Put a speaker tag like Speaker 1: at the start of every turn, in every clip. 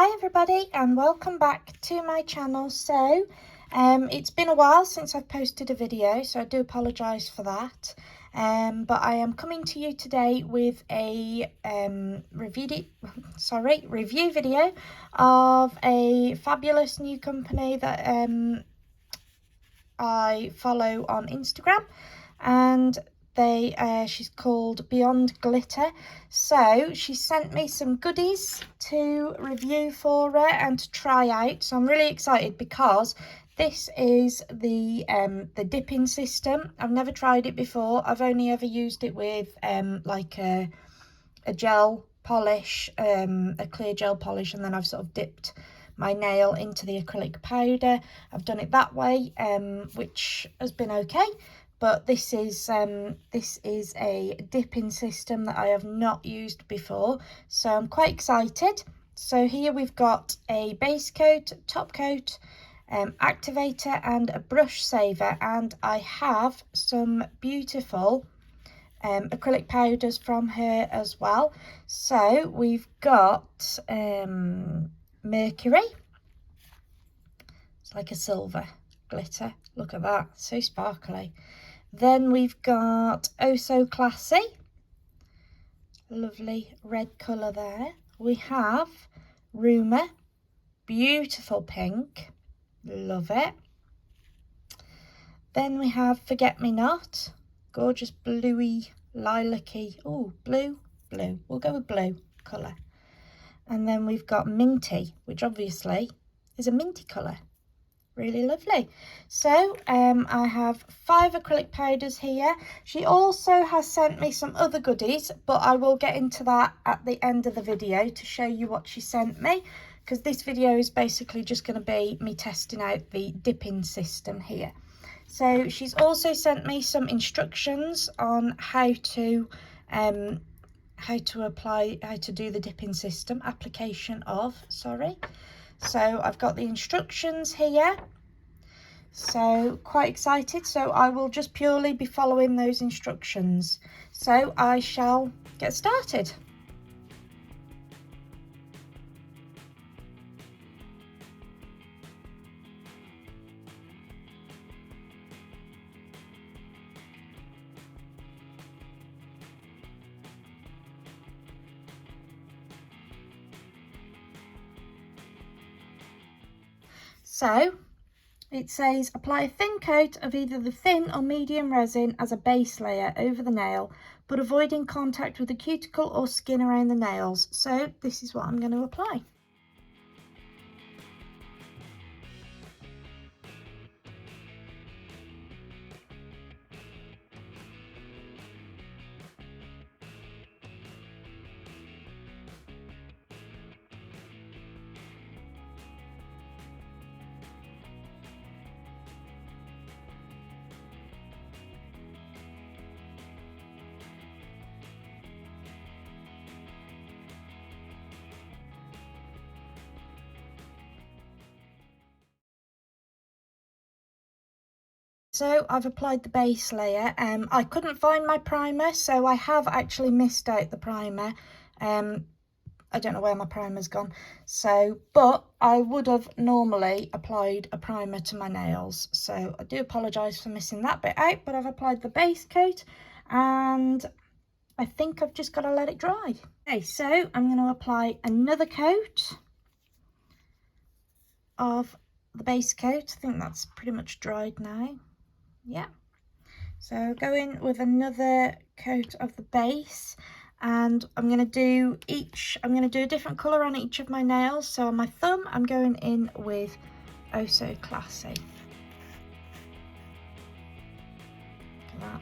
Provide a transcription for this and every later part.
Speaker 1: Hi everybody and welcome back to my channel. So it's been a while since I've posted a video, so I do apologise for that, but I am coming to you today with a review video of a fabulous new company that I follow on Instagram, and she's called Beyond Glitter. So she sent me some goodies to review for her and to try out, so I'm really excited because this is the dipping system. I've never tried it before. I've only ever used it with like a gel polish, a clear gel polish, and then I've sort of dipped my nail into the acrylic powder. I've done it that way, which has been okay. But this is a dipping system that I have not used before, so I'm quite excited. So here we've got a base coat, top coat, activator and a brush saver, and I have some beautiful acrylic powders from her as well. So we've got Mercury. It's like a silver glitter. Look at that, so sparkly. Then we've got Oh So Classy, lovely red colour there. We have Rumour, beautiful pink, love it. Then we have Forget Me Not, gorgeous bluey, lilac-y, oh blue, we'll go with blue colour. And then we've got Minty, which obviously is a minty colour. Really lovely. So I have 5 acrylic powders here. She also has sent me some other goodies, but I will get into that at the end of the video to show you what she sent me, because this video is basically just going to be me testing out the dipping system here. So she's also sent me some instructions on how to do the dipping system, So I've got the instructions here, so quite excited. So I will just purely be following those instructions. So I shall get started. So it says apply a thin coat of either the thin or medium resin as a base layer over the nail, but avoiding contact with the cuticle or skin around the nails. So this is what I'm going to apply. So I've applied the base layer. I couldn't find my primer, so I have actually missed out the primer. I don't know where my primer's gone. But I would have normally applied a primer to my nails. So I do apologise for missing that bit out, but I've applied the base coat and I think I've just got to let it dry. Okay, so I'm going to apply another coat of the base coat. I think that's pretty much dried now. Yeah, so go in with another coat of the base, and I'm going to do a different colour on each of my nails. So on my thumb I'm going in with Oh So Classy. Look at that.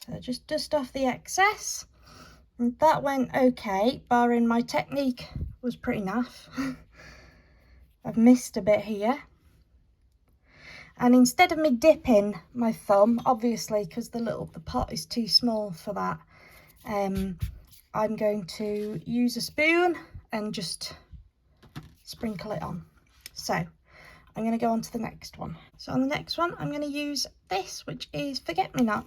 Speaker 1: So just dust off the excess, and that went okay, barring my technique was pretty naff. I've missed a bit here, and instead of me dipping my thumb, obviously because the pot is too small for that, I'm going to use a spoon and just sprinkle it on. So I'm going to go on to the next one. So on the next one, I'm going to use this, which is Forget Me Not.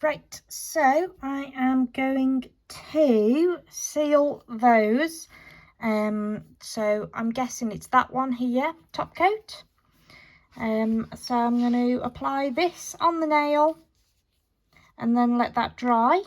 Speaker 1: Right, so I am going to seal those. So I'm guessing it's that one here, top coat. So I'm going to apply this on the nail and then let that dry.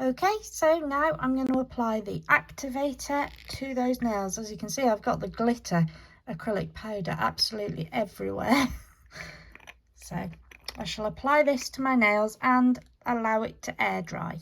Speaker 1: Okay, so now I'm going to apply the activator to those nails. As you can see, I've got the glitter acrylic powder absolutely everywhere. So I shall apply this to my nails and allow it to air dry.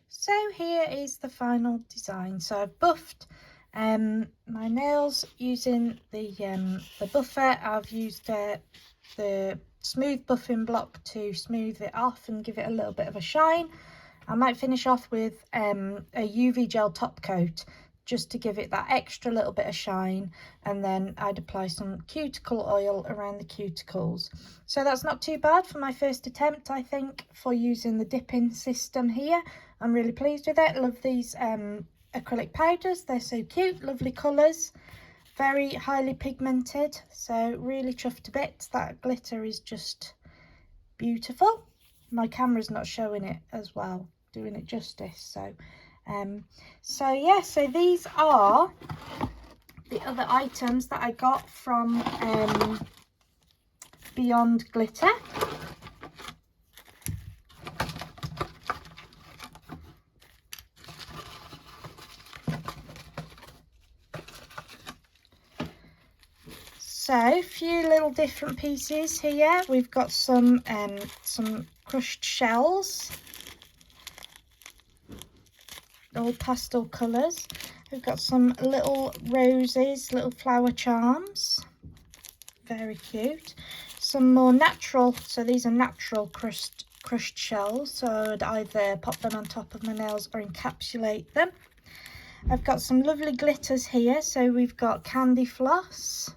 Speaker 1: So here is the final design. So I've buffed my nails using the buffer. I've used the smooth buffing block to smooth it off and give it a little bit of a shine. I might finish off with a UV gel top coat just to give it that extra little bit of shine, and then I'd apply some cuticle oil around the cuticles. So that's not too bad for my first attempt, I think, for using the dipping system here. I'm really pleased with it. Love these acrylic powders, they're so cute, lovely colours, very highly pigmented, so really chuffed to bits. That glitter is just beautiful. My camera's not showing it as well, doing it justice, so So yeah, so these are the other items that I got from Beyond Glitter. So a few little different pieces here. We've got some crushed shells, all pastel colours. We've got some little roses, little flower charms, very cute. Some more natural, so these are natural crushed shells, so I'd either pop them on top of my nails or encapsulate them. I've got some lovely glitters here, so we've got candy floss,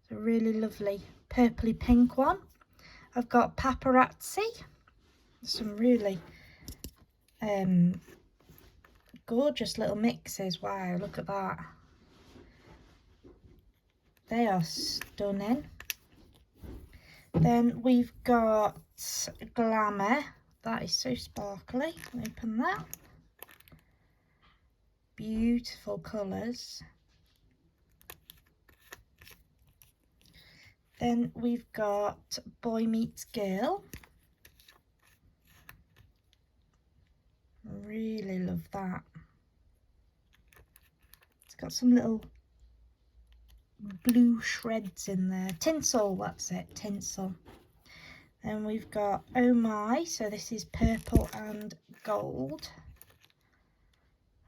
Speaker 1: a really lovely purpley pink one. I've got paparazzi, some really gorgeous little mixes. Wow, look at that, they are stunning. Then we've got Glamour, that is so sparkly. Open that, beautiful colours. Then we've got Boy Meets Girl, really love that. It's got some little blue shreds in there, tinsel, that's it, tinsel. Then we've got Oh My, so this is purple and gold.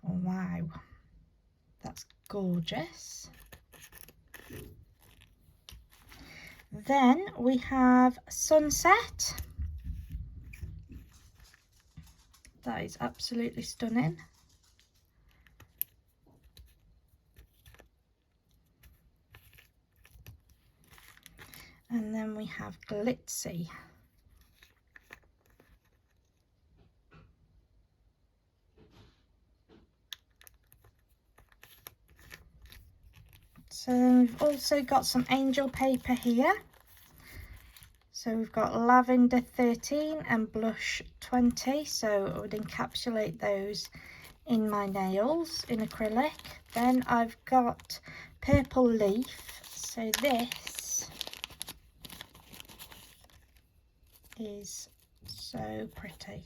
Speaker 1: Oh wow, that's gorgeous. Then we have Sunset, that is absolutely stunning. And then we have Glitzy. So then we've also got some angel paper here. So we've got Lavender 13 and Blush 20. So I would encapsulate those in my nails in acrylic. Then I've got Purple Leaf. So this is so pretty.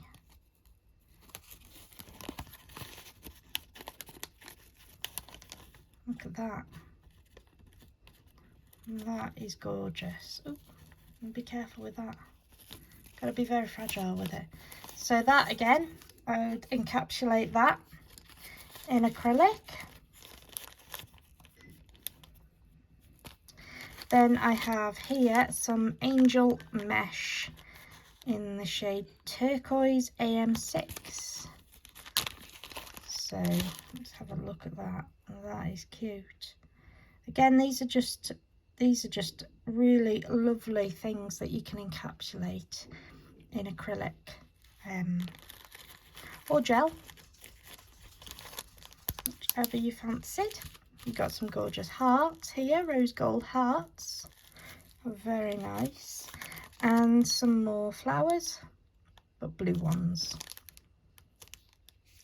Speaker 1: Look at that. That is gorgeous. Ooh, be careful with that. Got to be very fragile with it. So that again, I would encapsulate that in acrylic. Then I have here some Angel Mesh in the shade Turquoise AM6. So let's have a look at that. That is cute. Again, these are just really lovely things that you can encapsulate in acrylic or gel, whichever you fancied. You've got some gorgeous hearts here, rose gold hearts, very nice, and some more flowers, but blue ones.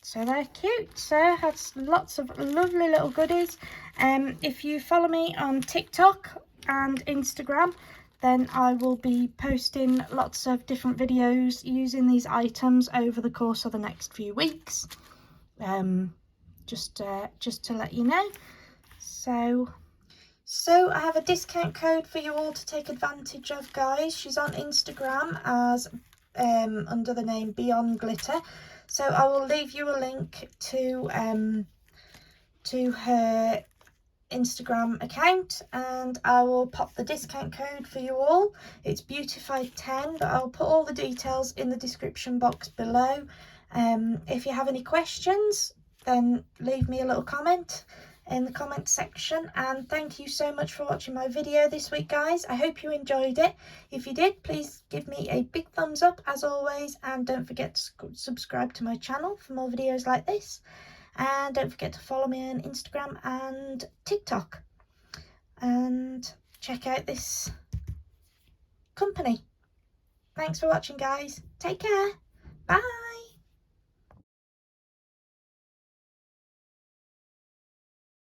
Speaker 1: So they're cute. So has lots of lovely little goodies. If you follow me on TikTok and Instagram, then I will be posting lots of different videos using these items over the course of the next few weeks. Just to let you know. So I have a discount code for you all to take advantage of, guys. She's on Instagram as under the name Beyond Glitter. So I will leave you a link to her Instagram account, and I will pop the discount code for you all. It's Beautified 10, but I'll put all the details in the description box below. If you have any questions, then leave me a little comment in the comment section. And thank you so much for watching my video this week, guys. I hope you enjoyed it. If you did, please give me a big thumbs up as always, and don't forget to subscribe to my channel for more videos like this, and don't forget to follow me on Instagram and TikTok, and check out this company. Thanks for watching, guys. Take care. Bye.